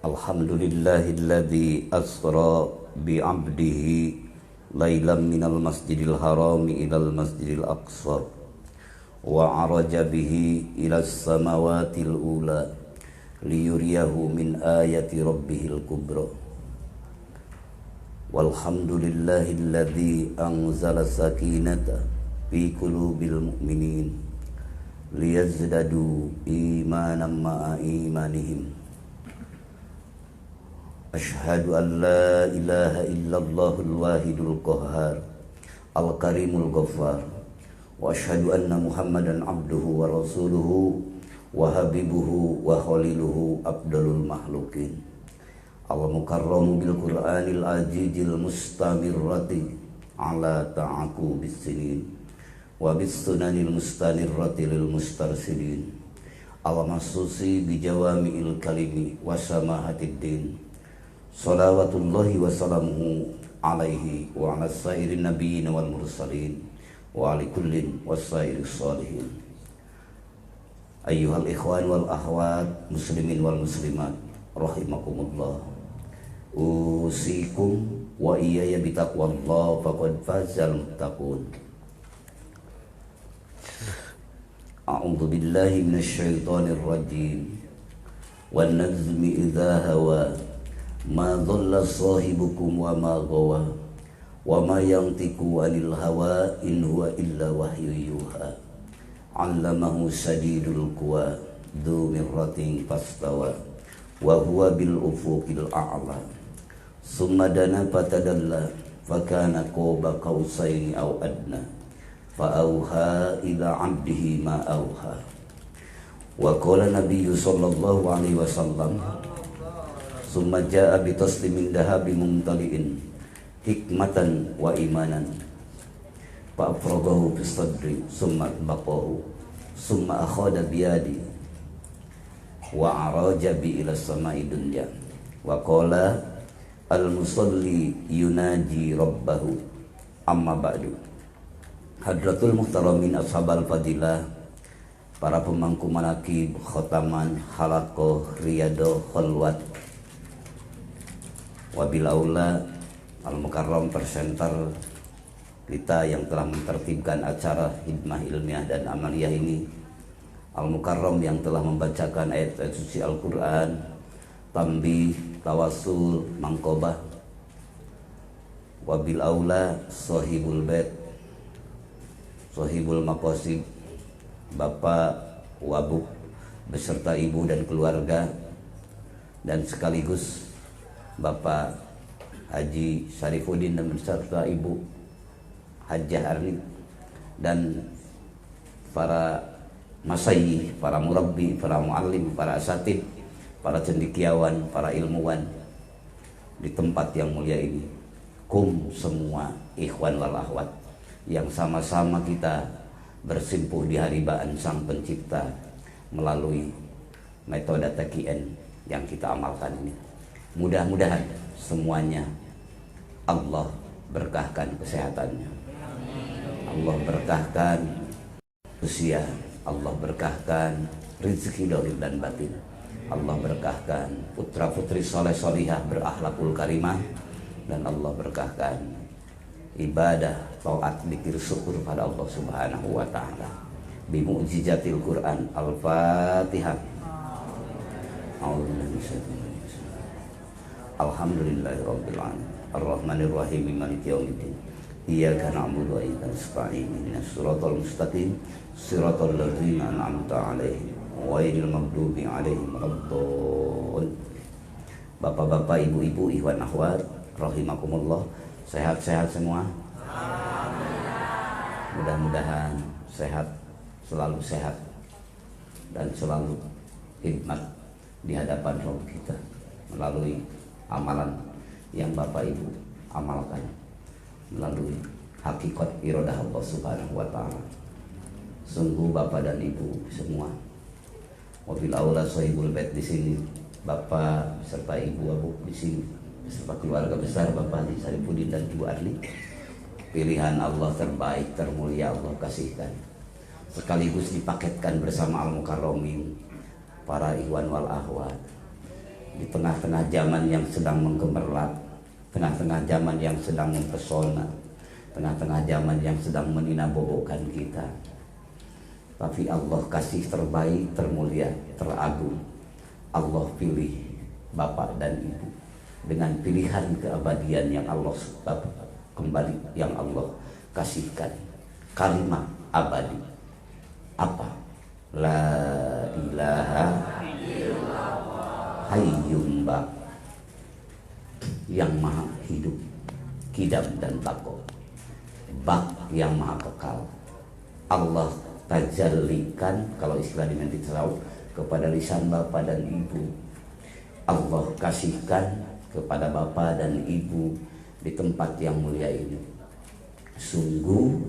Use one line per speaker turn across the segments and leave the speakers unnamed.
Alhamdulillahilladzi asra bi'abdihi laylan minal masjidil harami ilal masjidil aqsa wa araja bihi ilas samawatil ula liyuriyahu min ayati rabbihil kubra. Walhamdulillahilladzi anzala sakinata fi qulubil mu'minin liyazdadu imanan ma'a imanihim. Ashhadu an la ilaha illallahul wahidul qahhar al-karimul ghaffar wa ashhadu anna muhammadan abduhu wa rasuluhu wa habibuhu wa khaliluhu abdalul makhlukin al-mukarramu bil qur'anil ajijil mustamirrati ala ta'aku bis sinin wa bis sunanil mustanirrati lil mustarsidin al-masusi bi jawami'il kalimi wa samahatid din. Salawatullahi wa salamuhu alaihi wa ala sairin nabiyyin wal mursalin wa ala kullin wasairis salihin. Ayyuhal ikhwan wal akhwat muslimin wal muslimat rahimakumullah. Usikum wa iyaya bitaqwallah faqad fazal muttaqun. A'udzu billahi minasyaitonir rajim. Wan najmi idza hawa ma dhalla sahibukum wa ma ghawa wa ma yantiqu anil hawa in huwa illa wahyu yuha. 'Allamahu shadidul quwa dzu mirratin fastawa wa huwa bil ufuqil a'la. Summa dana fatadalla fakana qaba qausaini aw adna fa auha ila 'abdihi ma auha. Wa qala nabiyyu sallallahu alaihi wasallam summa jaa bi taslimin dahabi mumtali'in hikmatan wa imanan fa afragahu fi sadri summa baqahu summa akhada biyadi wa araja bi ila samai dunya wa qala al musalli yunaji rabbahu amma ba'du. Hadratul muhtaramin ashabal fadilah, para pemangku manaqib khotaman halaqah riyadhah khalwat, wabil aula al-mukarram presenter kita yang telah mentertibkan acara hikmah ilmiah dan amaliyah ini, al-mukarram yang telah membacakan ayat-ayat suci Al-Quran, tambih, tawasul, mangkobah, wabil aula sahibul bait, sahibul maqasid, bapak wabuk beserta ibu dan keluarga, dan sekaligus Bapak Haji Syarifuddin dan beserta Ibu Hajjah Arni, dan para masyayikh, para murabbi, para muallim, para asatid, para cendekiawan, para ilmuwan di tempat yang mulia ini. Kum semua ikhwan wal akhwat yang sama-sama kita bersimpuh di haribaan Sang Pencipta melalui metode TKN yang kita amalkan ini. Mudah-mudahan semuanya Allah berkahkan kesehatannya, Allah berkahkan usia, Allah berkahkan rezeki lahir dan batin, Allah berkahkan putra-putri soleh solihah berakhlakul karimah, dan Allah berkahkan ibadah, taat, dzikir, syukur pada Allah Subhanahu wa taala. Bi mu'jizatil Quran. Al-Fatihah. Alhamdulillahirabbil alamin. Arrahmanirrahim. Maliki yaumiddin. Iyyaka na'budu wa iyyaka nasta'in. Ihdinas siratal mustaqim. Siratal ladzina an'amta 'alaihim ghairil maghdubi 'alaihim waladdallin. Bapak-bapak, ibu-ibu, ikhwan akhwat rahimakumullah, sehat-sehat semua. Mudah-mudahan sehat, selalu sehat, dan selalu hikmat di hadapan Rabb kita melalui amalan yang Bapak Ibu amalkan, melalui hakikat iradah Allah Subhanahu wa taala. Sungguh Bapak dan Ibu semua, wabil aula sahibul bait di sini, Bapak beserta Ibu Abu di sini, beserta keluarga besar Bapak Haji Syarifuddin dan Ibu Arli, pilihan Allah terbaik, termulia Allah kasihkan, sekaligus dipaketkan bersama al-mukarramin, para ikhwan wal akhwat, di tengah-tengah zaman yang sedang menggemerlap, tengah-tengah zaman yang sedang mempesona, tengah-tengah zaman yang sedang meninabobokan kita. Tapi Allah kasih terbaik, termulia, teragung. Allah pilih Bapak dan Ibu dengan pilihan keabadian yang Allah kembali, yang Allah kasihkan. Kalimat abadi apa? La ilaha hayyun baq, yang maha hidup, kidam dan bako. Baq yang maha kekal. Allah tajallikan, kalau istilah di Menteri Tasawuf, kepada lisan Bapak dan Ibu. Allah kasihkan kepada Bapak dan Ibu di tempat yang mulia ini. Sungguh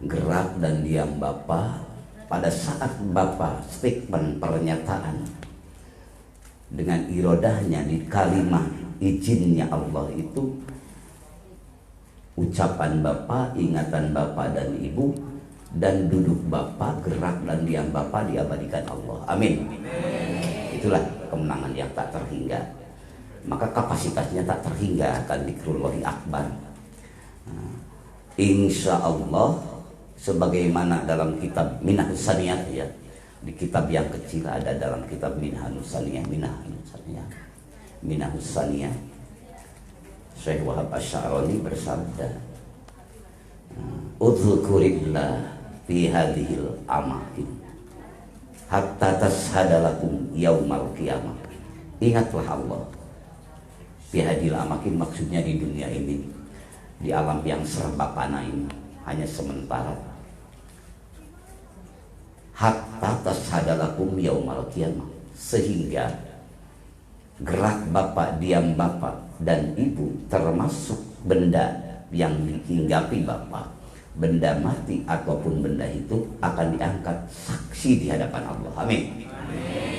gerak dan diam Bapak pada saat Bapak statement pernyataan dengan irodahnya di kalimat izinnya Allah itu, ucapan Bapak, ingatan Bapak dan Ibu, dan duduk Bapak, gerak dan diam Bapak diabadikan Allah. Amin. Itulah kemenangan yang tak terhingga. Maka kapasitasnya tak terhingga akan dikrullahi akbar. Insya Allah, sebagaimana dalam kitab Minahus Saniyah, ya, di kitab yang kecil ada dalam kitab Minahus Saniyah, Minahus Saniyah, Syekh Wahab Asy'arani bersabda, "Udzukurillah fi hadhil amakin hatta tashhadalakum yaumal qiyamah." Ingatlah Allah fi hadhil amakin, maksudnya di dunia ini, di alam yang serba fana ini, hanya sementara. Hatta tashhadalakum yaumal qiyamah, sehingga gerak Bapak, diam Bapak dan Ibu, termasuk benda yang dihinggapi Bapak, benda mati ataupun benda hidup, akan diangkat saksi di hadapan Allah. Amin.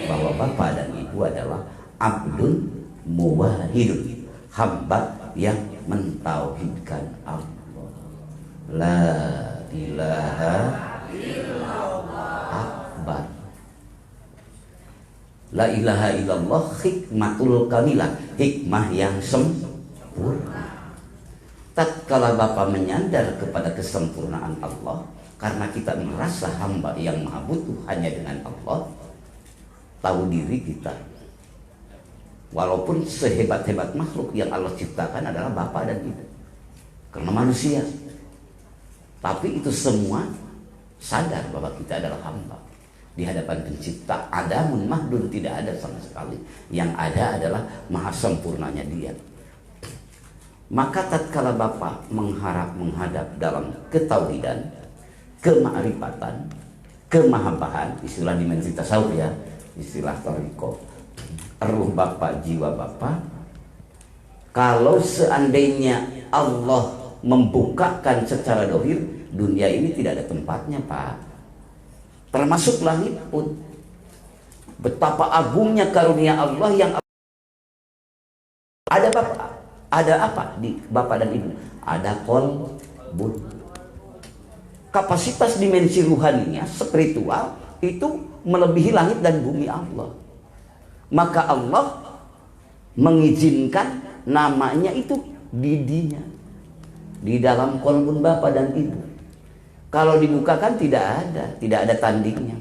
Bahwa Bapak dan Ibu adalah abdun muwahhidun, hamba yang mentauhidkan Allah. La ilaha akbar. La ilaha illallah hikmatul kamilah, hikmah yang sempurna. Tatkala Bapak menyandar kepada kesempurnaan Allah, karena kita merasa hamba yang maha butuh hanya dengan Allah, tahu diri kita, walaupun sehebat-hebat makhluk yang Allah ciptakan adalah Bapak dan Ibu, karena manusia, tapi itu semua sadar bahwa kita adalah hamba di hadapan pencipta. Adamun mahdun, tidak ada sama sekali. Yang ada adalah maha sempurnanya Dia. Maka tatkala Bapak menghadap dalam ketauhidan, kemakrifatan, kemahabbatan, istilah dimensi tasawuf, ya, istilah thariqah, ruh Bapak, jiwa Bapak, kalau seandainya Allah membukakan secara dohir, dunia ini tidak ada tempatnya, Pak. Termasuk langit pun. Betapa agungnya karunia Allah yang ada Bapak. Ada apa di Bapak dan Ibu? Ada qalbun. Kapasitas dimensi ruhaninya, spiritual, itu melebihi langit dan bumi Allah. Maka Allah mengizinkan namanya itu didinya di dalam qalbun Bapak dan Ibu. Kalau dibukakan tidak ada tandingnya.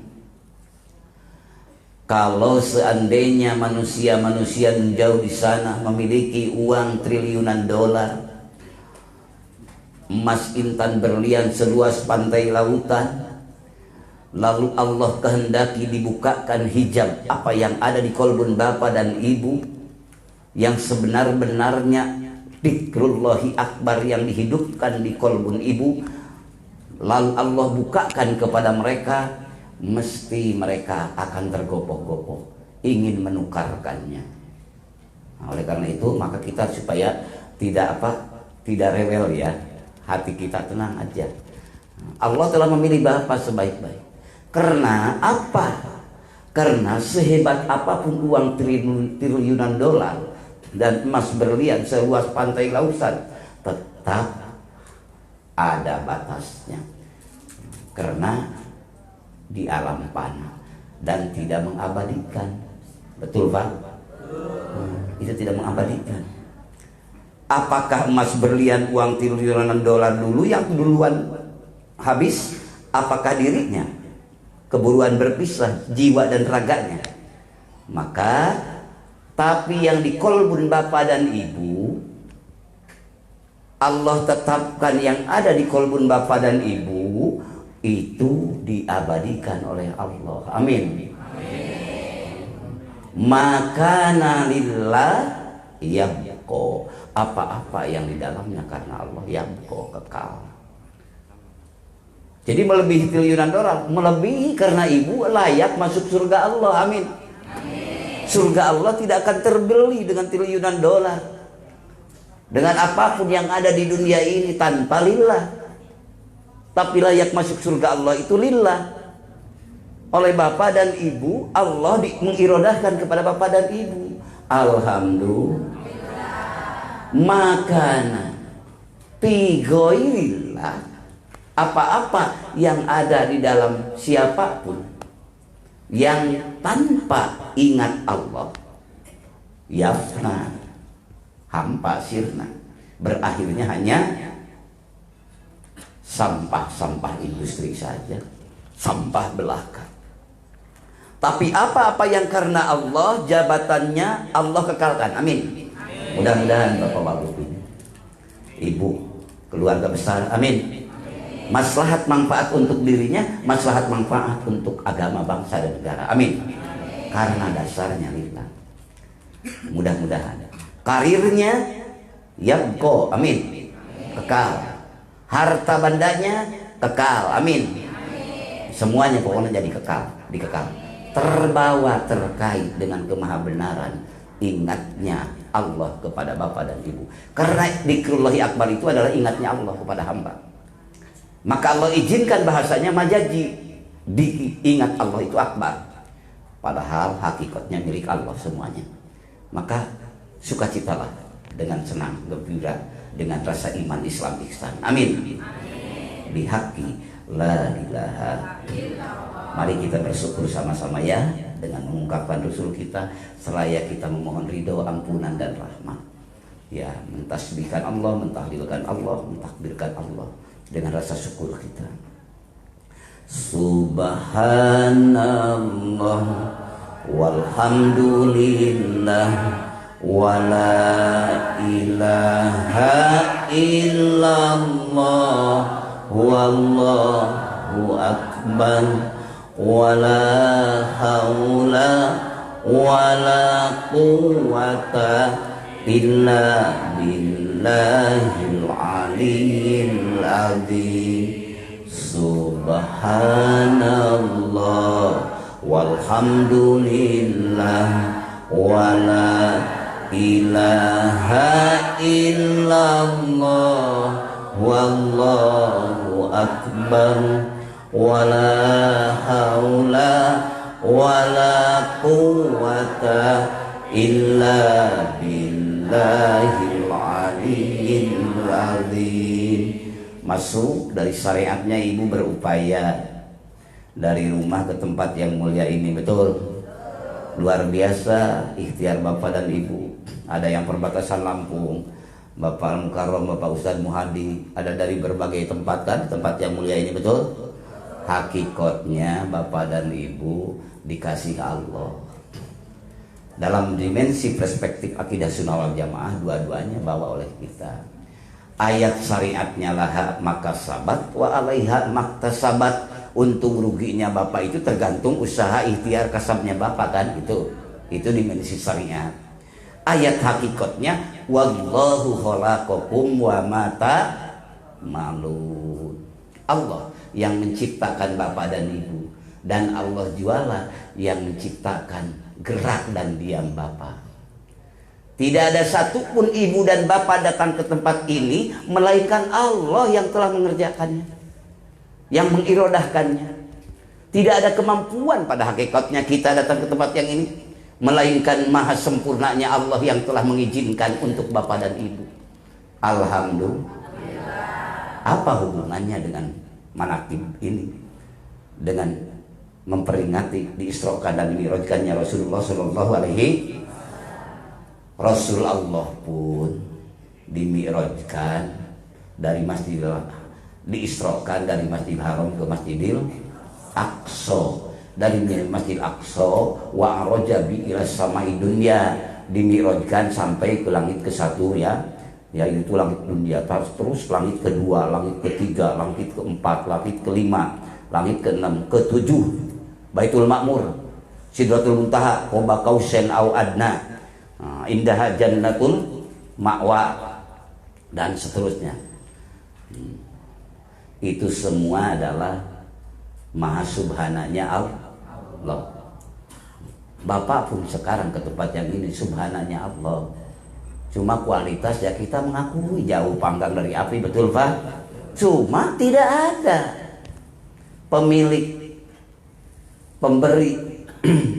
Kalau seandainya manusia-manusia jauh di sana memiliki uang triliunan dolar, emas intan berlian seluas pantai lautan, lalu Allah kehendaki dibukakan hijab apa yang ada di qalbun Bapak dan Ibu, yang sebenar-benarnya dzikrullahi akbar yang dihidupkan di qalbun Ibu, lalu Allah bukakan kepada mereka, mesti mereka akan tergopoh-gopoh ingin menukarkannya. Nah, oleh karena itu maka kita supaya tidak rewel, ya, hati kita tenang aja. Allah telah memilih Bapak sebaik-baik. Karena apa? Karena sehebat apapun uang triliunan dolar dan emas berlian seluas pantai lautan, tetap ada batasnya. Karena di alam fana dan tidak mengabadikan. Betul, Pak? itu tidak mengabadikan. Apakah emas, berlian, uang triliunan dolar dulu yang duluan habis? Apakah dirinya? Keburuan berpisah jiwa dan raganya. Maka tapi yang di kolbun bapak dan ibu, Allah tetapkan yang ada di kolbun bapak dan ibu itu diabadikan oleh Allah. Amin. Maka lillah yabqa, apa-apa yang di dalamnya karena Allah yabqa, kekal. Jadi melebihi triliunan dolar, melebihi karena ibu layak masuk surga Allah. Amin. Surga Allah tidak akan terbeli dengan triliunan dolar, dengan apapun yang ada di dunia ini tanpa lillah. Tapi layak masuk surga Allah itu lillah. Oleh bapak dan ibu, Allah mengirodahkan kepada bapak dan ibu. Alhamdulillah. Makana fi ghairillah, apa-apa yang ada di dalam siapapun yang tanpa ingat Allah, yafna, hampa sirna, berakhirnya hanya sampah-sampah industri saja, sampah belaka. Tapi apa-apa yang karena Allah, jabatannya Allah kekalkan. Amin. Mudah-mudahan bapak-bapak ibu, keluarga besar, amin. Maslahat manfaat untuk dirinya, maslahat manfaat untuk agama, bangsa dan negara. Amin. Karena dasarnya lillah. Mudah-mudahan karirnya yabqa, amin, kekal. Harta bandanya kekal, amin. Semuanya pokoknya jadi kekal, dikekal. Terbawa terkait dengan kemahabenaran, ingatnya Allah kepada bapak dan ibu. Karena dzikrullahi akbar itu adalah ingatnya Allah kepada hamba. Maka Allah izinkan bahasanya majazi, diingat Allah itu akbar. Padahal hakikatnya milik Allah semuanya. Maka sukacitalah dengan senang, gembira, dengan rasa iman, Islam, ihsan. Amin. Bihaqi la ilaha illallah. Mari kita bersyukur sama-sama ya, dengan mengungkapkan Rasul kita, seraya kita memohon ridho, ampunan dan rahmat. Ya, mentasbihkan Allah, mentahlilkan Allah, mentakbirkan Allah dengan rasa syukur kita. Subhanallah walhamdulillah wala ilaha illallah wallahu akbar wala haula wala quwwata illa billahil aliyyil azim. Subhanallah walhamdulillah wala ilaha illallah wallahu akbar wala haula wala quwwata illa billahil aliyyil azim. Masuk dari syariatnya ibu berupaya dari rumah ke tempat yang mulia ini, betul? Luar biasa ikhtiar bapak dan ibu. Ada yang perbatasan Lampung, Bapak Mukarram, Bapak Ustadz Muhadi, ada dari berbagai tempat kan, tempat yang mulia ini, betul? Hakikatnya bapak dan ibu dikasih Allah. Dalam dimensi perspektif akidah sunnah wal jamaah, dua-duanya bawa oleh kita. Ayat syariatnya laha maka sabat wa alaiha maktasabat. Untung ruginya bapak itu tergantung usaha ikhtiar kasabnya bapak kan, itu dimensi syariat. Ayat hakikatnya wallahu khalaqakum wa mata malun. Allah yang menciptakan bapak dan ibu, dan Allah jualah yang menciptakan gerak dan diam bapak. Tidak ada satupun ibu dan bapak datang ke tempat ini melainkan Allah yang telah mengerjakannya, yang mengirodahkannya. Tidak ada kemampuan pada hakikatnya kita datang ke tempat yang ini, melainkan maha sempurnanya Allah yang telah mengizinkan untuk bapak dan ibu. Alhamdulillah. Apa hubungannya dengan manaqib ini, dengan memperingati diisrokan dan mirajkannya Rasulullah Shallallahu Alaihi Rasulullah pun dimi'rajkan dari diisrokan dari Masjidil Haram ke Masjidil Aqsa, dari Masjidil Aqsa wa araja bi ila samai dunya, dimi'rajkan sampai ke langit ke-1 ya, yaitu langit dunia, terus langit kedua, langit ketiga, langit keempat, langit kelima, langit keenam, ketujuh, Baitul Ma'mur, Sidratul Muntaha, Qoba Qausain au Adna, Indaha Jannatul Ma'wa, dan seterusnya. Itu semua adalah maha subhananya Allah. Bapak pun sekarang ke tempat yang ini subhananya Allah. Cuma kualitas ya kita mengakui jauh panggang dari api, betul Pak? Cuma tidak ada pemilik, pemberi,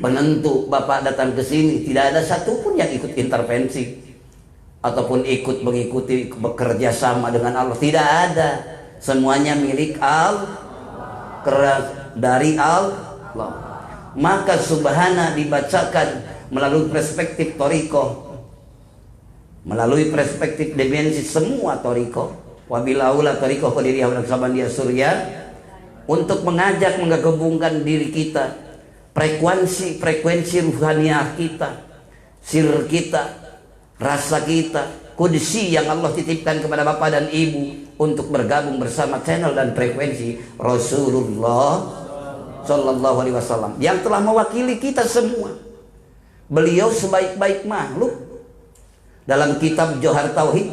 penentu. Bapak datang ke sini tidak ada satupun yang ikut intervensi ataupun ikut mengikuti bekerja sama dengan Allah, tidak ada. Semuanya milik Allah, dari Allah. Maka subhana dibacakan melalui perspektif toriko, melalui perspektif dimensi semua toriko. Wabilaula toriko qadiriyah wa sabandia surya, untuk mengajak menggabungkan diri kita, frekuensi ruhaniah kita, sir kita, rasa kita, kudsi yang Allah titipkan kepada Bapak dan Ibu untuk bergabung bersama channel dan frekuensi Rasulullah Sallallahu Alaihi Wasallam yang telah mewakili kita semua. Beliau sebaik-baik makhluk dalam kitab Johar Tauhid,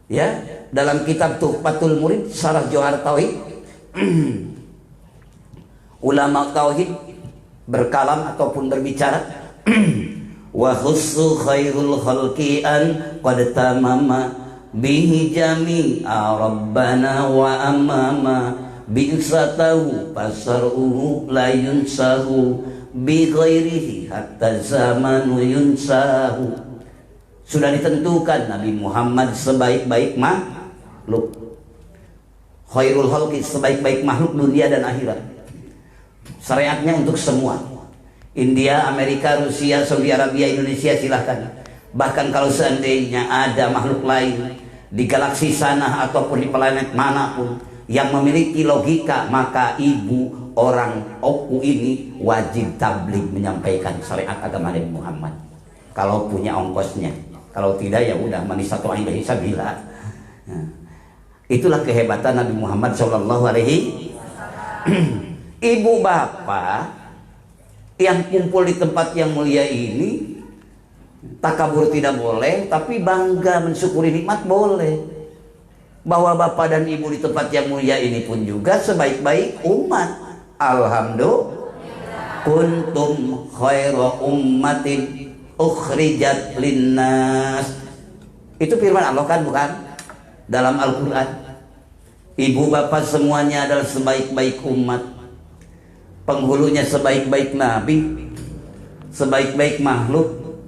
ya, dalam kitab Tuhfatul Murid Syarah Johar Tauhid, ulama tauhid berkalam ataupun berbicara wa khussu khairul khalqi an qad tamama bihi jami'a rabbana wa amama bi'satahu fasaruhu la yunsahu bi ghairihi hatta zamanu yunsahu. Sudah ditentukan Nabi Muhammad sebaik-baik makhluk, khairul khalqi, sebaik-baik makhluk dunia dan akhirat. Syariatnya untuk semua, India, Amerika, Rusia, Saudi Arabia, Indonesia, silahkan. Bahkan kalau seandainya ada makhluk lain di galaksi sana ataupun di planet manapun yang memiliki logika, maka ibu orang Oku ini wajib tabligh menyampaikan syariat agama Nabi Muhammad. Kalau punya ongkosnya, kalau tidak ya udah manisatu ilahi sabila. Itulah kehebatan Nabi Muhammad Shallallahu Alaihi. Ibu bapak yang kumpul di tempat yang mulia ini, takabur tidak boleh, tapi bangga mensyukuri nikmat boleh. Bahwa bapak dan ibu di tempat yang mulia ini pun juga sebaik-baik umat. Alhamdulillah. Kuntum khaira ummatin ukhrijat linnas. Itu firman Allah kan, bukan? Dalam Al-Quran. Ibu bapak semuanya adalah sebaik-baik umat. Penghulunya sebaik-baik nabi, sebaik-baik makhluk,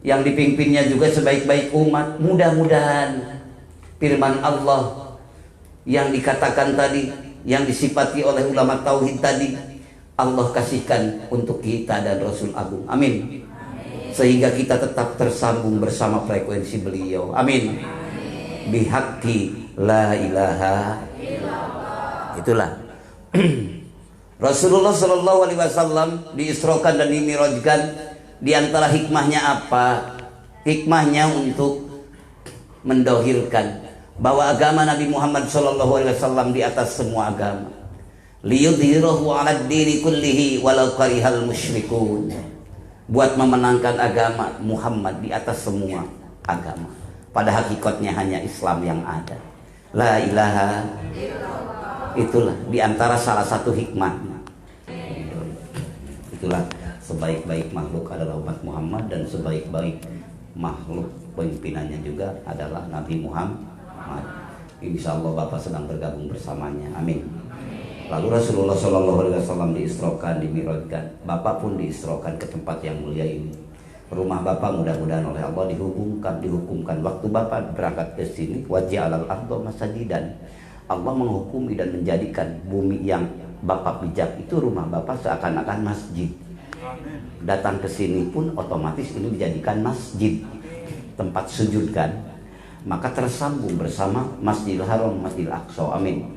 yang dipimpinnya juga sebaik-baik umat. Mudah-mudahan firman Allah yang dikatakan tadi, yang disifati oleh ulama tauhid tadi, Allah kasihkan untuk kita dan Rasul Agung. Amin. Sehingga kita tetap tersambung bersama frekuensi beliau. Amin. Bihaqqi la ilaha illallah. Itulah Rasulullah Shallallahu Alaihi Wasallam diisrokan dan dimirajkan. Di antara hikmahnya apa? Hikmahnya untuk mendohirkan bahwa agama Nabi Muhammad Shallallahu Alaihi Wasallam di atas semua agama. Liyudhirahu 'alad dini kullihi walau karihal musyrikun. Buat memenangkan agama Muhammad di atas semua agama. Pada hakikatnya hanya Islam yang ada. La ilaha illallah. Itulah diantara salah satu hikmahnya. Itulah sebaik-baik makhluk adalah umat Muhammad, dan sebaik-baik makhluk pimpinannya juga adalah Nabi Muhammad. Insya Allah Bapak sedang bergabung bersamanya. Amin. Lalu Rasulullah Shallallahu Alaihi Wasallam diisrokan, dimirajkan. Bapak pun diisrokan ke tempat yang mulia ini. Rumah Bapak mudah-mudahan oleh Allah dihukumkan. Waktu Bapak berangkat ke sini, waj'alal arda masajidan. Allah menghukumi dan menjadikan bumi yang Bapak pijak itu rumah Bapak seakan-akan masjid. Datang ke sini pun otomatis ini dijadikan masjid, tempat sujud kan. Maka tersambung bersama Masjidil Haram, Masjidil Aqsa. Amin.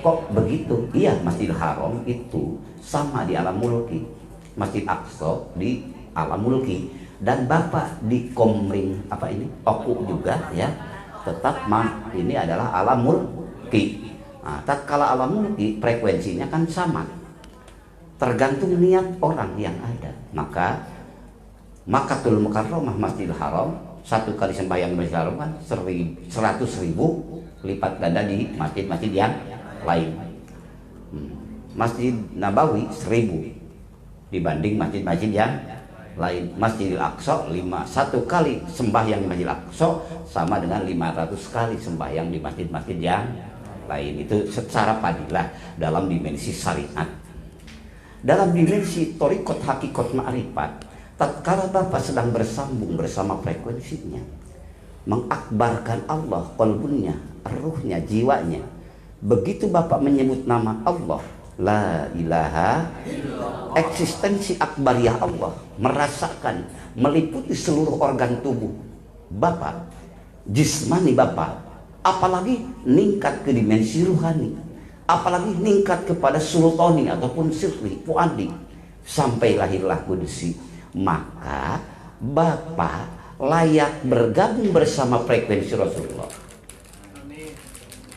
Kok begitu? Iya, Masjidil Haram itu sama di alam mulki, Masjid Aqsa di alam mulki, dan Bapak di Komring apa ini? Oku juga ya. Tetap ini adalah alam mulki. Nah, tatkala alam mulki frekuensinya kan sama. Tergantung niat orang yang ada. Maka Makkatul Mukarramah, Masjidil Haram, satu kali sembahyang Masjidil Haram kan 100.000 lipat ganda di masjid-masjid yang lain. Masjid Nabawi 1000 dibanding masjid-masjid yang lain. Masjidil Aqsa satu kali sembahyang di Masjidil Aqsa sama dengan 500 kali sembahyang di masjid-masjid yang lain. Itu secara fadilah dalam dimensi syariat. Dalam dimensi thariqat hakikat ma'rifat, tatkala Bapak sedang bersambung bersama frekuensinya, mengakbarkan Allah, qalbunya, ruhnya, jiwanya. Begitu Bapak menyebut nama Allah, la ilaha, eksistensi akbariyah Allah merasakan, meliputi seluruh organ tubuh Bapak, jismani Bapak, apalagi ningkat ke dimensi ruhani, apalagi ningkat kepada sultani ataupun sirri, fuadi, sampai lahirlah kudusi. Maka Bapak layak bergabung bersama frekuensi Rasulullah.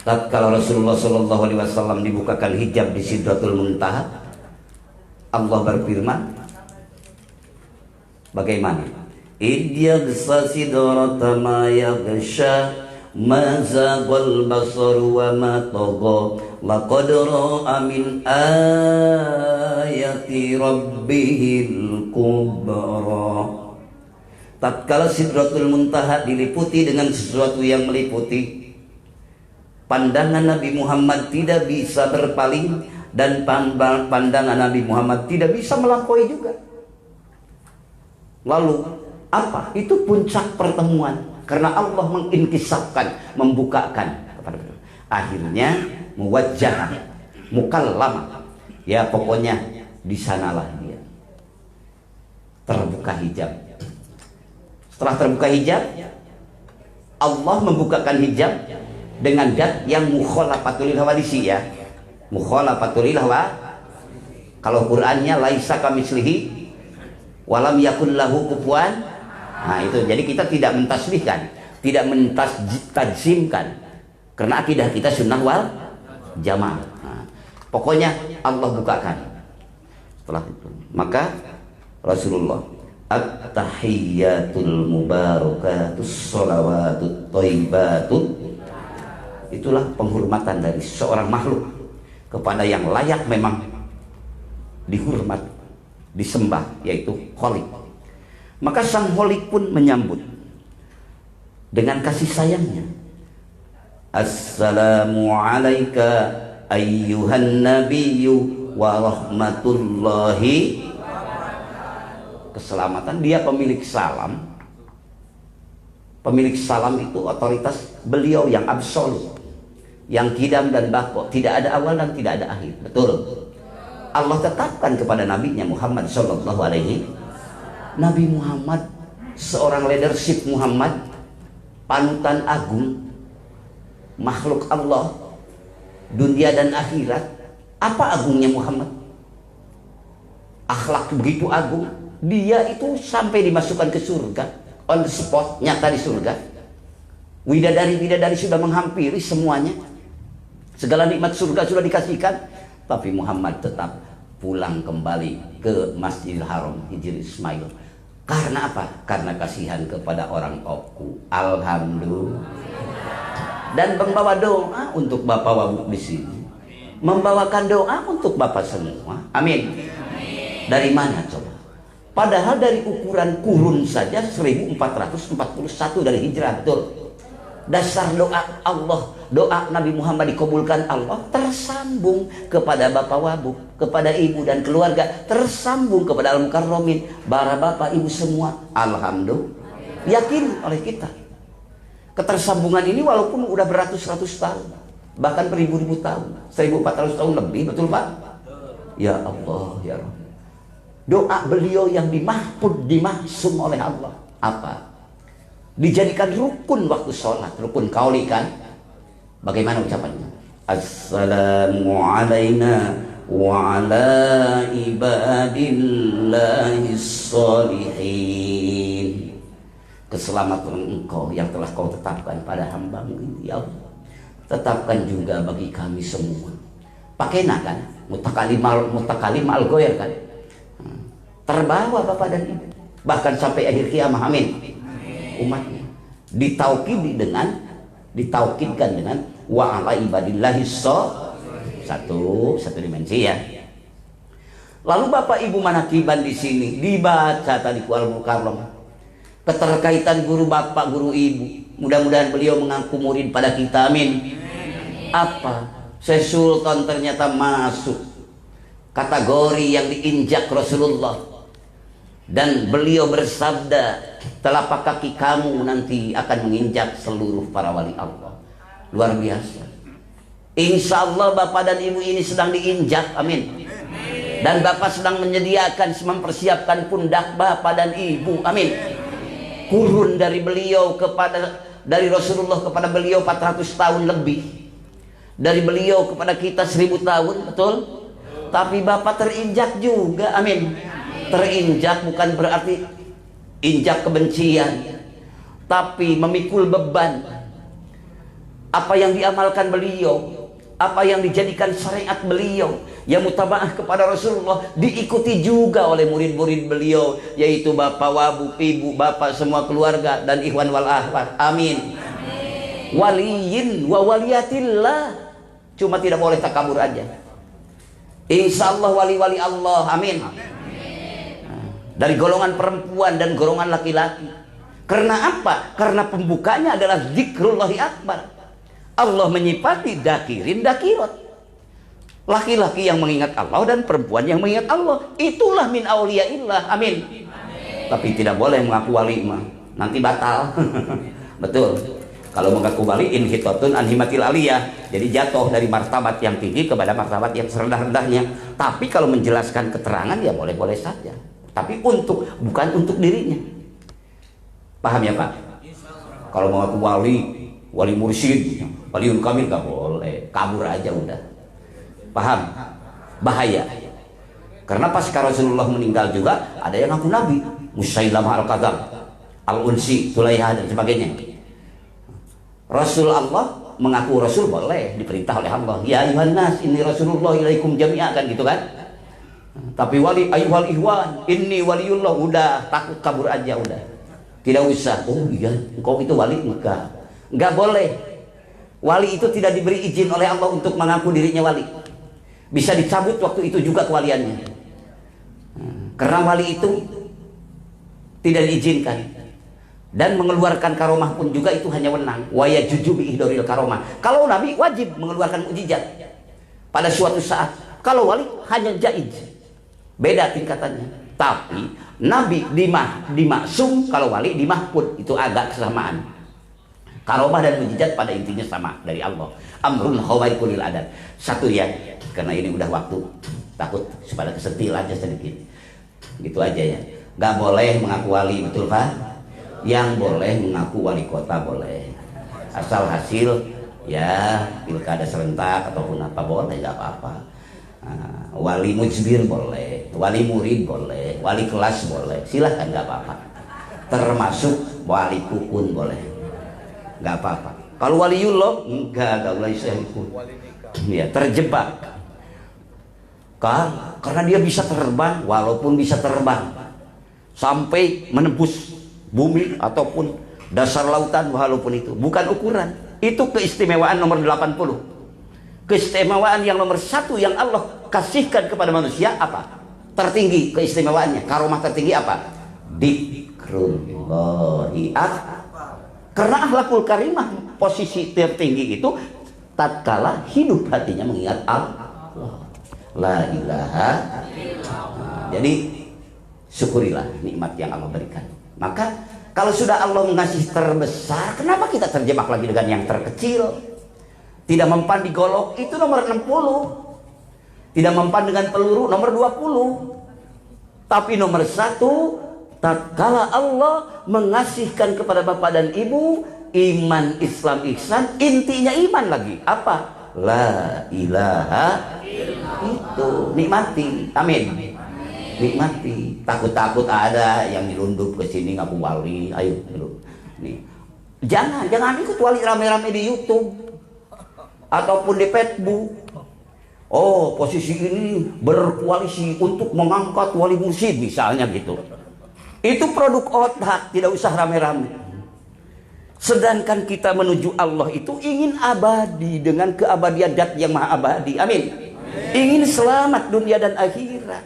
Tatkala Rasulullah Shallallahu Alaihi Wasallam dibukakan hijab di Sidratul Muntaha, Allah berfirman, bagaimana? Idyaghsa sidrata ma yaghsha ma zaghal basar wa ma tagha laqad ra'a min ayati rabbihil kubra. Tatkala Sidratul Muntaha diliputi dengan sesuatu yang meliputi, pandangan Nabi Muhammad tidak bisa berpaling, dan pandangan Nabi Muhammad tidak bisa melampaui juga. Lalu apa? Itu puncak pertemuan, karena Allah menginkisahkan, membukakan kepada kita. Akhirnya muwajjah, mukallama, ya pokoknya di sanalah dia terbuka hijab. Setelah terbuka hijab, Allah membukakan hijab dengan zat yang mukhalafatul hawadisi ya. Mukhalafatul hawa. Kalau Qur'annya laisa kamitslihi walam yakul lahu kufuwan. Nah itu, jadi kita tidak mentasbihkan, tidak mentajzimkan, karena akidah kita sunnah wal jamaah. Nah, pokoknya Allah bukakan. Setelah itu, maka Rasulullah, at-tahiyyatul mubarakatus sholawatut thayyibatut, itulah penghormatan dari seorang makhluk kepada yang layak memang dihormat, disembah, yaitu Khalik. Maka sang Khalik pun menyambut dengan kasih sayangnya, assalamu alayka ayyuhan nabiyyu wa rahmatullahi. Keselamatan, dia pemilik salam. Pemilik salam itu otoritas beliau yang absolut, yang kidam dan bako, tidak ada awal dan tidak ada akhir. Betul. Allah tetapkan kepada nabinya Muhammad sallallahu alaihi. Nabi Muhammad seorang leadership Muhammad, panutan agung, makhluk Allah, dunia dan akhirat. Apa agungnya Muhammad? Akhlak begitu agung. Dia itu sampai dimasukkan ke surga, on the spot, nyata di surga. Widadari-widadari sudah menghampiri semuanya. Segala nikmat surga sudah dikasihkan. Tapi Muhammad tetap pulang kembali ke Masjidil Haram, Hijri Ismail. Karena apa? Karena kasihan kepada orang Oku. Alhamdulillah. Dan membawa doa untuk Bapak Wabuk di sini. Membawakan doa untuk Bapak semua. Amin. Dari mana coba? Padahal dari ukuran kurun saja 1441 dari hijrah, betul. Dasar doa Allah, doa Nabi Muhammad dikabulkan Allah, tersambung kepada Bapak Wabuk, kepada ibu dan keluarga, tersambung kepada Al-Mukarramin, para bapak ibu semua. Alhamdulillah. Yakin oleh kita. Ketersambungan ini walaupun udah beratus-ratus tahun, bahkan beribu-ribu tahun, 1400 tahun lebih, betul Pak? Ya Allah, ya Rabb. doa beliau yang dimahfud, dimaksum oleh Allah. Apa? Dijadikan rukun waktu sholat, rukun qauli kan? Bagaimana ucapannya? Assalamu alaina wa ala ibadillahis sholihin. Keselamatan engkau yang telah kau tetapkan pada hamba-Mu ini, ya Allah. Tetapkan juga bagi kami semua. Pakai na kan? Mutakalim al-goyer kan? Terbawa Bapak dan Ibu. Bahkan sampai akhir kiamah, amin. Umatnya ditaukidkan dengan wa ala ibadillahi satu dimensi ya. Lalu Bapak Ibu manakiban di sini dibaca tadi Al Mukarram keterkaitan guru bapak, guru ibu. Mudah-mudahan beliau mengaku murid pada kita, amin. Apa? Syekh Sultan ternyata masuk kategori yang diinjak Rasulullah. Dan beliau bersabda, telapak kaki kamu nanti akan menginjak seluruh para wali Allah. Luar biasa. Insya Allah Bapak dan Ibu ini sedang diinjak, amin. Dan Bapak sedang menyediakan, mempersiapkan pundak Bapak dan Ibu, amin. Kurun dari beliau dari Rasulullah kepada beliau 400 tahun lebih. Dari beliau kepada kita 1000 tahun, betul? Tapi Bapak terinjak juga, amin. Terinjak bukan berarti injak kebencian, tapi memikul beban. Apa yang diamalkan beliau, apa yang dijadikan syariat beliau, yang mutabaah kepada Rasulullah, diikuti juga oleh murid-murid beliau, yaitu Bapak Wabu, Ibu, Bapak, semua keluarga, dan ikhwan wal akhwat, amin. Waliyin wa waliyatillah. Cuma tidak boleh takabur aja. Insya Allah wali-wali Allah, amin. Dari golongan perempuan dan golongan laki-laki. Karena apa? Karena pembukanya adalah zikrullahi akbar. Allah menyifati dakirin dakirat. Laki-laki yang mengingat Allah dan perempuan yang mengingat Allah. Itulah min auliyaillah, amin. Tapi tidak boleh mengaku wali mah, nanti batal. Betul. Kalau mengaku wali inhitatun anhimatil aliyah, jadi jatuh dari martabat yang tinggi kepada martabat yang serendah-rendahnya. Tapi kalau menjelaskan keterangan ya boleh-boleh saja. Tapi bukan untuk dirinya. Paham ya Pak? Kalau mengaku wali mursyid, waliun kamil gak boleh, kabur aja udah. Paham? Bahaya. Karena pasca Rasulullah meninggal juga ada yang ngaku nabi, Musailamah al-Kadzdzab, al-Unsi, Tulaiha dan sebagainya. Rasul Allah mengaku Rasul boleh, diperintah oleh Allah. Ya ayuhan nas, inni Rasulullah ilaikum jami'a, kan gitu kan? Tapi wali ayyuhal ihwan inni waliullah, udah takut kabur aja udah. Tidak usah. Oh iya, engkau itu wali, enggak boleh. Wali itu tidak diberi izin oleh Allah untuk mengaku dirinya wali. Bisa dicabut waktu itu juga kewaliannya. Karena wali itu tidak diizinkan. Dan mengeluarkan karomah pun juga itu hanya wenang. Wa yajuju bi ihdoril karomah. Kalau nabi wajib mengeluarkan mukjizat pada suatu saat. Kalau wali hanya jaiz. Beda tingkatannya. Tapi nabi dimaksum, kalau wali dimahfud. Itu agak kesamaan. Karomah dan mujizat pada intinya sama dari Allah. Amrun khawaikulil adat. Satu ya, karena ini udah waktu, takut supaya kesentil aja sedikit. Gitu aja ya. Gak boleh mengaku wali, betul Pak? Yang boleh mengaku wali kota boleh. Asal hasil ya pilkada serentak ataupun apa boleh, gak apa-apa. Wali mujbir boleh, wali murid boleh, wali kelas boleh, silahkan, gak apa-apa. Termasuk wali kukun boleh, gak apa-apa. Kalau waliullah enggak boleh ikut. Ya, terjebak. Karena dia bisa terbang, walaupun bisa terbang sampai menembus bumi ataupun dasar lautan, walaupun itu bukan ukuran. Itu keistimewaan nomor 80. Keistimewaan yang nomor 1 yang Allah kasihkan kepada manusia apa? Tertinggi keistimewaannya, karomah tertinggi apa? Dzikrullahi akbar. Karena akhlakul karimah, posisi tertinggi itu tatkala hidup hatinya mengingat Allah. La ilaha illallah. Jadi syukurilah nikmat yang Allah berikan. Maka kalau sudah Allah mengasih terbesar, kenapa kita terjebak lagi dengan yang terkecil? Tidak mempan di golok itu nomor 60. Tidak mempan dengan peluru nomor 20. Tapi nomor satu, tatkala Allah mengasihkan kepada bapak dan ibu, iman, Islam, ihsan, intinya iman lagi. Apa? La ilaha illallah. Itu nikmati. Amin. Nikmati. Takut-takut ada yang dirunduk ke sini ngaku wali. Ayo, nih. Jangan ikut wali rame-rame di YouTube ataupun di Facebook. Oh, posisi ini berkoalisi untuk mengangkat wali mursyid misalnya gitu. Itu produk otak, tidak usah rame-rame. Sedangkan kita menuju Allah itu ingin abadi dengan keabadian zat yang maha abadi. Amin. Ingin selamat dunia dan akhirat.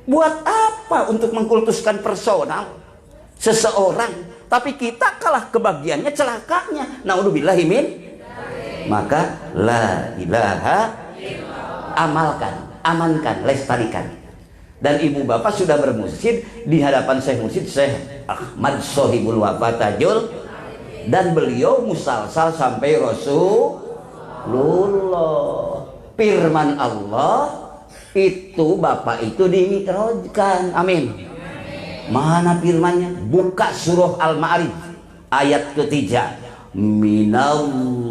Buat apa untuk mengkultuskan personal seseorang, tapi kita kalah kebagiannya, celakanya. Naudzubillahi min. Maka la ilaha amalkan, amankan, lestarikan. Dan ibu bapak sudah bermursyid di hadapan Syekh Mursyid Syekh Ahmad Sohibul Wafatajul, dan beliau musalsal sampai Rasulullah. Firman Allah itu bapak itu dimi'rajkan. Amin. Mana firmannya? Buka surah Al-Ma'arij ayat ketiga. Minallahi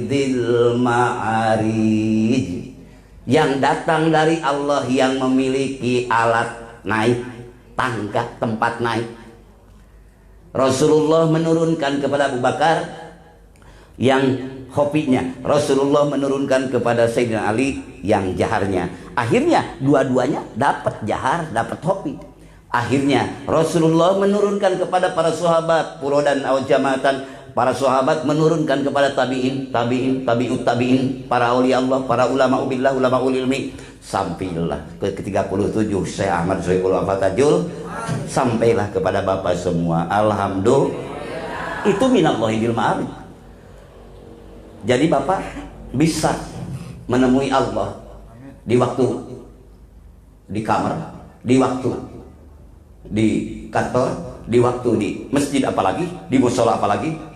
dzil ma'arij, yang datang dari Allah yang memiliki alat naik, tangga, tempat naik. Rasulullah menurunkan kepada Abu Bakar yang hopinya, Rasulullah menurunkan kepada Sayyidina Ali yang jaharnya. Akhirnya dua-duanya dapat jahar, dapat hopi. Akhirnya Rasulullah menurunkan kepada para sahabat furodan aw jamatan. Para sahabat menurunkan kepada tabi'in, tabi'ut tabi'in, para aulia Allah, para ulama ubillah, ulama ulilmi. Sampailah ke 37 Syekh Ahmad Sohibul Wafatajul, sampailah kepada bapak semua. Alhamdulillah. Itu minallahi bil ma'arij. Jadi bapak bisa menemui Allah di waktu di kamar, di waktu di kantor, di waktu di masjid, apalagi di mushola, apalagi.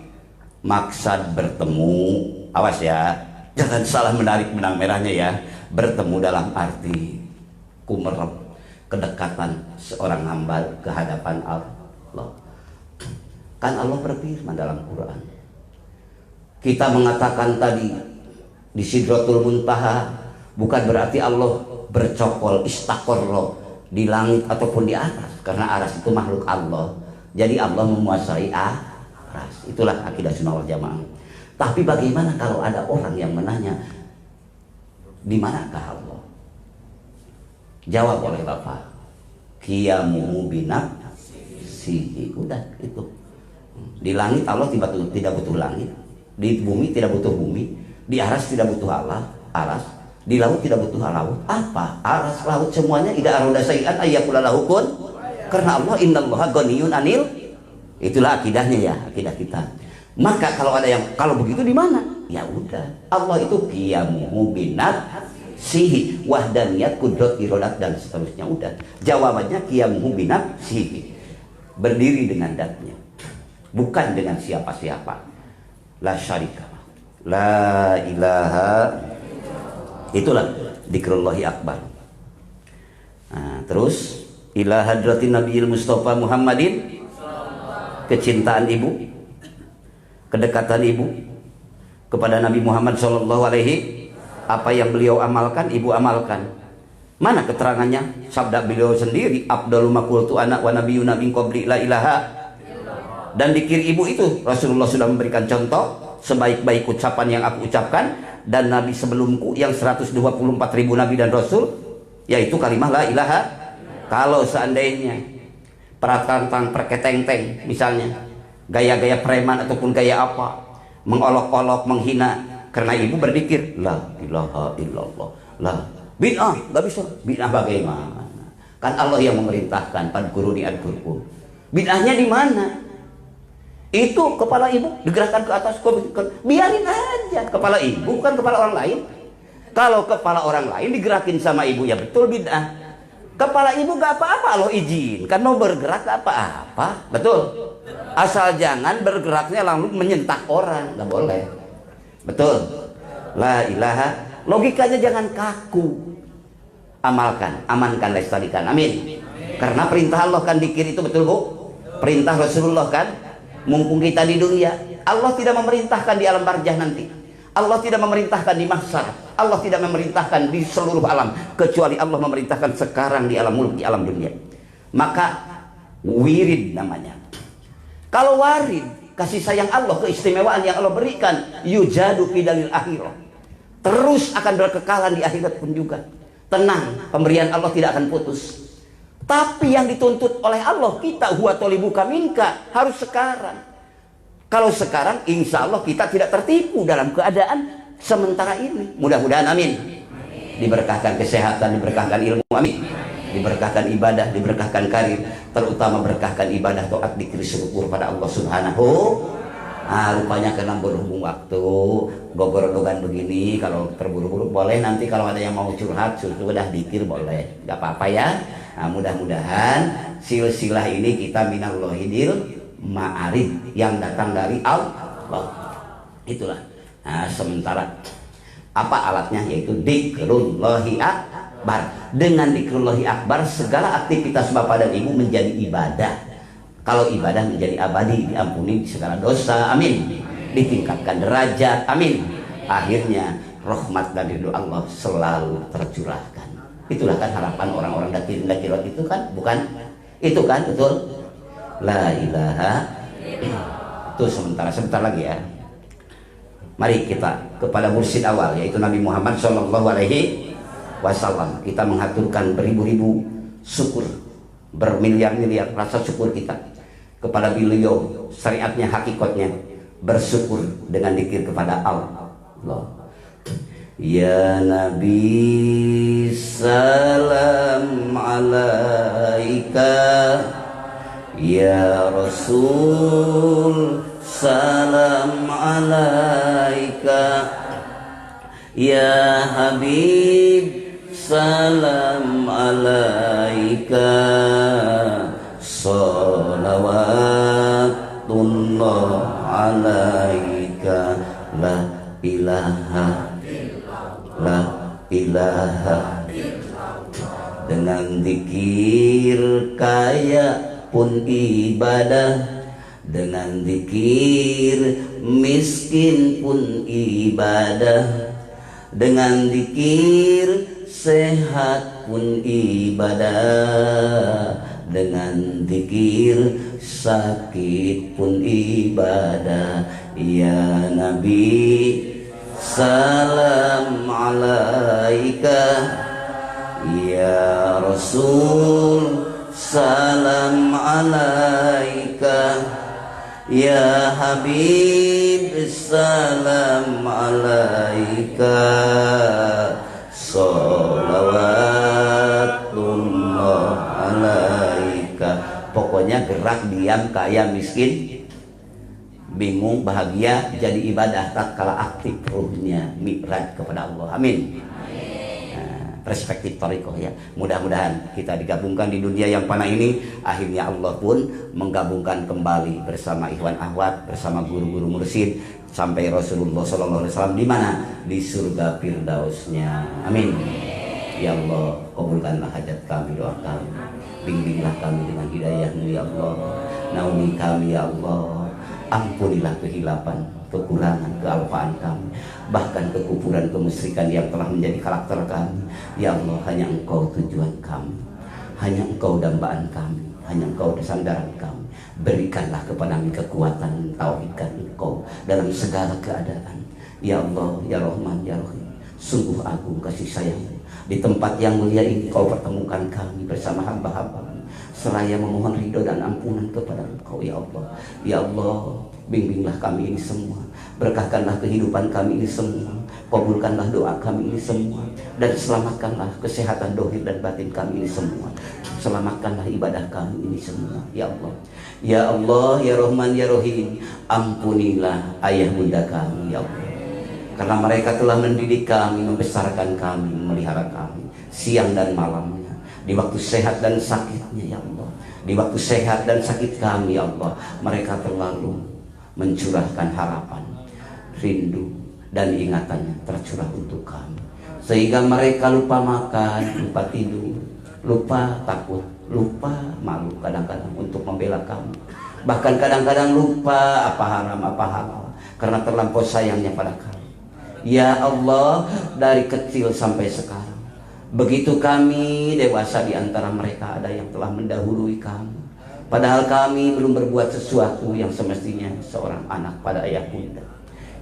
Maksud bertemu, awas ya, jangan salah menarik benang merahnya ya. Bertemu dalam arti kumerep, kedekatan seorang hamba ke hadapan Allah. Kan Allah berfirman dalam Quran. Kita mengatakan tadi di Sidratul Muntaha, bukan berarti Allah bercokol, istaqarra di langit ataupun di atas, karena aras itu makhluk Allah. Jadi Allah menguasai aras. Itulah akidah Sunnah wal Jamaah. Tapi bagaimana kalau ada orang yang menanya, di manakah Allah? Jawab oleh bapak, qiyamuhu binafsihi. Udah itu. Di langit Allah tidak butuh langit, di bumi tidak butuh bumi, di aras tidak butuh aras, di laut tidak butuh laut. Apa? Aras, laut, semuanya ida aroda sayi'an ayyakula lahu kun. Karena Allah innallaha ghaniyun anil. Itulah akidahnya ya, akidah kita. Maka kalau ada yang kalau begitu di mana? Ya udah, Allah itu qiyamuhu binafsihi, wahdaniyat, kudrat, iradat dan seterusnya. Udah. Jawabannya qiyamuhu binafsihi. Berdiri dengan zatnya. Bukan dengan siapa-siapa. La syarika. La ilaha. Itulah dzikrullahi akbar. Nah, terus ila hadratin nabiyil mustafa Muhammadin, kecintaan ibu, kedekatan ibu kepada Nabi Muhammad SAW. Apa yang beliau amalkan, ibu amalkan. Mana keterangannya? Sabda beliau sendiri, afdalu ma qultu ana wa nabiyyuna min qabli la ilaha. Dan dikir ibu itu Rasulullah sudah memberikan contoh, sebaik-baik ucapan yang aku ucapkan dan Nabi sebelumku yang 124.000 Nabi dan Rasul, yaitu kalimah la ilaha. Kalau seandainya peratantang perketeng-teng misalnya, gaya-gaya preman ataupun gaya apa, mengolok-olok, menghina, karena ibu berzikir la ilaha illallah, la bid'ah, nggak bisa. Bid'ah bagaimana? Kan Allah yang memerintahkan, fadkuruni adkurkum. Bid'ahnya di mana? Itu kepala ibu digerakkan ke atas, biarin aja. Kepala ibu bukan kepala orang lain. Kalau kepala orang lain digerakin sama ibu, ya betul bid'ah. Kepala ibu gak apa-apa, Allah izinkan mau bergerak gak apa-apa, betul. Asal jangan bergeraknya langsung menyentak orang, gak boleh. Betul. La ilaha. Logikanya jangan kaku. amalkan, amankan, lestarikan. Amin. Karena perintah Allah kan dikir itu, betul Bu? Perintah Rasulullah kan. Mumpung kita di dunia, Allah tidak memerintahkan di alam barzah nanti. Allah tidak memerintahkan di mahsyar. Allah tidak memerintahkan di seluruh alam, kecuali Allah memerintahkan sekarang di alam mulk, di alam dunia. Maka wirid namanya. Kalau warid, kasih sayang Allah, keistimewaan yang Allah berikan, yujadu fi dalil akhirah, terus akan berkekalan di akhirat pun juga. Tenang, pemberian Allah tidak akan putus. Tapi yang dituntut oleh Allah, kita huwa tolibuka minka, harus sekarang. Kalau sekarang, insya Allah kita tidak tertipu dalam keadaan sementara ini. Mudah-mudahan, amin. Diberkahkan kesehatan, diberkahkan ilmu, amin. Diberkahkan ibadah, diberkahkan karir, terutama berkahkan ibadah, taat, dzikir, syukur pada Allah Subhanahu. Rupanya karena berhubung waktu, gogor-gogan begini, kalau terburu-buru boleh, nanti kalau ada yang mau curhat, sudah dzikir boleh, nggak apa-apa ya. Mudah-mudahan silsilah ini kita minallahidil ma'arif, yang datang dari Allah. Itulah. Sementara apa alatnya, yaitu dzikrullahi akbar. Dengan dzikrullahi akbar, segala aktivitas Bapak dan Ibu menjadi ibadah. Kalau ibadah menjadi abadi, diampuni segala dosa, amin. Ditingkatkan derajat, amin. Akhirnya rahmat dan ridho Allah selalu tercurahkan. Itulah kan harapan orang-orang dakirat itu kan, bukan? Itu kan, betul? La ilaha. Itu sebentar lagi ya. Mari kita kepada mursyid awal, yaitu Nabi Muhammad SAW. Kita mengaturkan beribu-ribu syukur, bermiliar-miliar rasa syukur kita kepada beliau, syariatnya, hakikatnya, bersyukur dengan dzikir kepada Allah. Ya Nabi salam alaika, ya Rasul salam alaika, ya Habib salam alaika, salawatullah alaika, la ilaha, la ilaha. Dengan zikir kaya pun ibadah, dengan zikir miskin pun ibadah, dengan zikir sehat pun ibadah, dengan zikir sakit pun ibadah. Ya Nabi salam alaika, ya Rasul salam alaika, ya Habib salam alaika, salawatullah alaika. Pokoknya gerak, diam, kaya, miskin, bingung, bahagia, jadi ibadah tatkala aktif ruhnya mi'raj kepada Allah. Amin. Perspektif thariqah ya. Mudah-mudahan kita digabungkan di dunia yang panah ini. Akhirnya Allah pun menggabungkan kembali bersama ikhwan akhwat, bersama guru-guru mursyid, sampai Rasulullah SAW di mana? Di surga firdausnya. Amin. Ya Allah, kabulkanlah hajat kami, doa kami. Bimbinglah kami dengan hidayah-Mu ya Allah. Naungi kami ya Allah. Ampunilah kehilapan, kekurangan, kealpaan kami, bahkan kekufuran, kemusyrikan yang telah menjadi karakter kami. Ya Allah, hanya Engkau tujuan kami, hanya Engkau dambaan kami, hanya Engkau sandaran kami. Berikanlah kepada kami kekuatan tauhidkan Engkau dalam segala keadaan. Ya Allah, ya Rahman, ya Rahim, sungguh agung kasih sayang-Mu. Di tempat yang mulia ini Kau pertemukan kami bersama hamba-hamba-Mu, seraya memohon ridho dan ampunan kepada Engkau ya Allah. Ya Allah, bimbinglah kami ini semua, berkahkanlah kehidupan kami ini semua, kabulkanlah doa kami ini semua, dan selamatkanlah kesehatan dohir dan batin kami ini semua. Selamatkanlah ibadah kami ini semua ya Allah. Ya Allah, ya Rahman, ya Rahim, ampunilah ayah bunda kami ya Allah, karena mereka telah mendidik kami, membesarkan kami, memelihara kami siang dan malamnya, di waktu sehat dan sakitnya ya Allah. Di waktu sehat dan sakit kami ya Allah, mereka terlalu mencurahkan harapan, rindu, dan ingatannya tercurah untuk kami. sehingga mereka lupa makan, lupa tidur, lupa takut, lupa malu kadang-kadang untuk membela kamu. Bahkan kadang-kadang lupa apa haram apa halal karena terlampau sayangnya pada kamu. Ya Allah, dari kecil sampai sekarang, begitu kami dewasa, di antara mereka ada yang telah mendahului kami, padahal kami belum berbuat sesuatu yang semestinya seorang anak pada ayah bunda.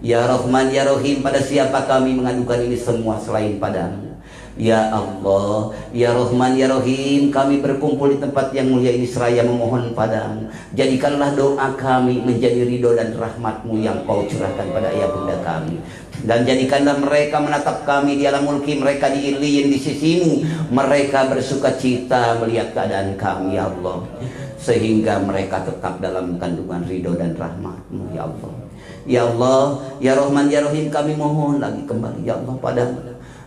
Ya Rahman ya Rahim, pada siapa kami mengadukan ini semua selain padamu? Ya Allah, ya Rahman ya Rahim, kami berkumpul di tempat yang mulia ini seraya memohon padamu, jadikanlah doa kami menjadi ridho dan rahmatmu yang kau curahkan pada ayah bunda kami. Dan jadikanlah mereka menatap kami di alam mulki mereka di Iliyin di sisimu, mereka bersuka cita melihat keadaan kami ya Allah, sehingga mereka tetap dalam kandungan ridho dan rahmatmu ya Allah. Ya Allah, ya Rahman ya Rahim, kami mohon lagi kembali ya Allah padamu.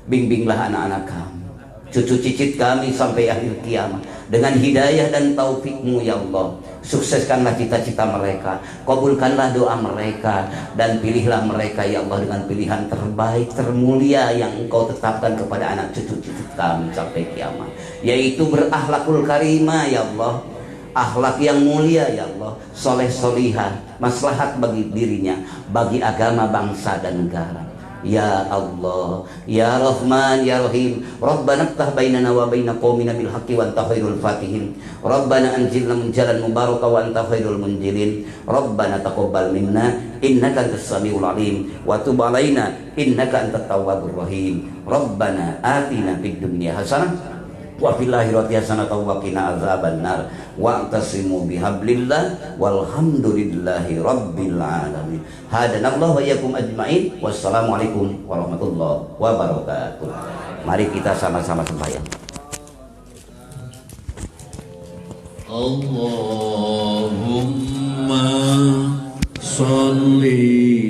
Bimbinglah anak-anak kami, cucu cicit kami sampai akhir kiamat dengan hidayah dan taufikmu ya Allah. Sukseskanlah cita-cita mereka, kabulkanlah doa mereka, dan pilihlah mereka ya Allah dengan pilihan terbaik, termulia yang Engkau tetapkan kepada anak cucu cicit kami sampai kiamat, yaitu berakhlakul karimah ya Allah, akhlak yang mulia ya Allah, soleh solihah, maslahat bagi dirinya, bagi agama, bangsa dan negara. Ya Allah, ya Rahman, ya Rahim, Rabbana ftah bainana wa baina qaumina bil haqqi wa anta khairul fatihin. Rabbana anzilna munjalan mubaraka wa anta khairul munjilin. Rabbana taqabbal minna innaka antas samiul alim wa tub alaina innaka antat tawwabur rahim. Rabbana atina fid dunya hasanah wa fil akhirati hasanatan wa qina azabannar wa antasimu bihablillah walhamdulillahi rabbil alamin. Hadanallahu wa iyyakum ajmain. Wassalamualaikum warahmatullahi wabarakatuh. Mari kita sama-sama sembahyang.
Allahumma sholli